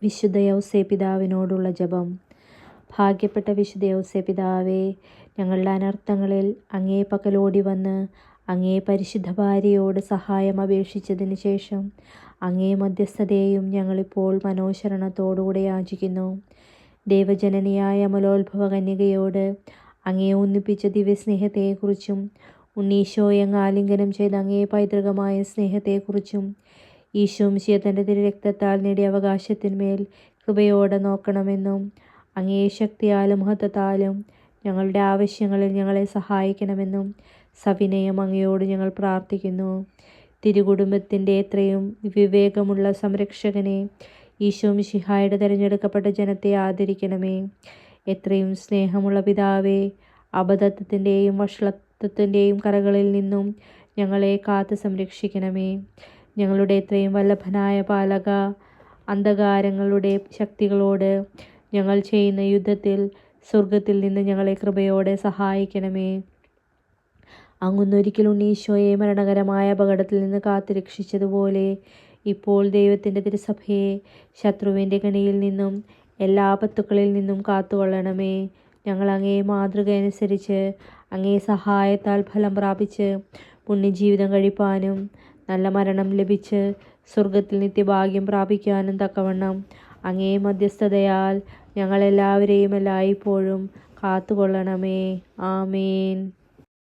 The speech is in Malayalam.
വിശുദ്ധ യൗസേ പിതാവിനോടുള്ള ജപം. ഭാഗ്യപ്പെട്ട വിശുദ്ധ യൗസേ പിതാവേ, ഞങ്ങളുടെ അനർത്ഥങ്ങളിൽ അങ്ങേ പക്കലോടി വന്ന് അങ്ങേ പരിശുദ്ധ ഭാര്യയോട് സഹായം അപേക്ഷിച്ചതിന് ശേഷം അങ്ങേ മധ്യസ്ഥതയെയും ഞങ്ങളിപ്പോൾ മനോശരണത്തോടുകൂടെ യാചിക്കുന്നു. ദൈവജനനിയായ അമലോത്ഭവ കന്യകയോട് അങ്ങേ ഒന്നിപ്പിച്ച ദിവ്യസ്നേഹത്തെക്കുറിച്ചും ഉണ്ണീശോയെ അങ്ങ് ആലിംഗനം ചെയ്ത അങ്ങേ പൈതൃകമായ സ്നേഹത്തെക്കുറിച്ചും ഈശോമിശിഹ തൻ്റെ തിരുരക്തത്താൽ നേടിയ അവകാശത്തിന്മേൽ കൃപയോടെ നോക്കണമെന്നും അങ്ങേ ശക്തിയാലും മഹത്വത്താലും ഞങ്ങളുടെ ആവശ്യങ്ങളിൽ ഞങ്ങളെ സഹായിക്കണമെന്നും സവിനയം അങ്ങയോട് ഞങ്ങൾ പ്രാർത്ഥിക്കുന്നു. തിരുകുടുംബത്തിൻ്റെ എത്രയും വിവേകമുള്ള സംരക്ഷകനെ, ഈശോമിശിഹായുടെ തിരഞ്ഞെടുക്കപ്പെട്ട ജനത്തെ ആദരിക്കണമേ. എത്രയും സ്നേഹമുള്ള പിതാവേ, അബദ്ധത്തിൻ്റെയും വഷളത്വത്തിൻ്റെയും കറകളിൽ നിന്നും ഞങ്ങളെ കാത്ത് സംരക്ഷിക്കണമേ. ഞങ്ങളുടെ എത്രയും വല്ലഭനായ പാലക, അന്ധകാരങ്ങളുടെ ശക്തികളോട് ഞങ്ങൾ ചെയ്യുന്ന യുദ്ധത്തിൽ സ്വർഗത്തിൽ നിന്ന് ഞങ്ങളെ കൃപയോടെ സഹായിക്കണമേ. അങ്ങൊന്നൊരിക്കൽ ഉണ്ണീശോയെ മരണകരമായ അപകടത്തിൽ നിന്ന് കാത്തു രക്ഷിച്ചതുപോലെ ഇപ്പോൾ ദൈവത്തിൻ്റെ തിരുസഭയെ ശത്രുവിൻ്റെ കെണിയിൽ നിന്നും എല്ലാ ആപത്തുക്കളിൽ നിന്നും കാത്തുകൊള്ളണമേ. ഞങ്ങൾ അങ്ങേ മാതൃക അനുസരിച്ച് അങ്ങേ സഹായത്താൽ ഫലം പ്രാപിച്ച് പുണ്യജീവിതം കഴിപ്പാനും നല്ല മരണം ലഭിച്ച് സ്വർഗത്തിൽ നിത്യഭാഗ്യം പ്രാപിക്കാനും തക്കവണ്ണം അങ്ങേ മധ്യസ്ഥതയാൽ ഞങ്ങളെല്ലാവരെയും എല്ലായ്പ്പോഴും കാത്തുകൊള്ളണമേ. ആമേൻ.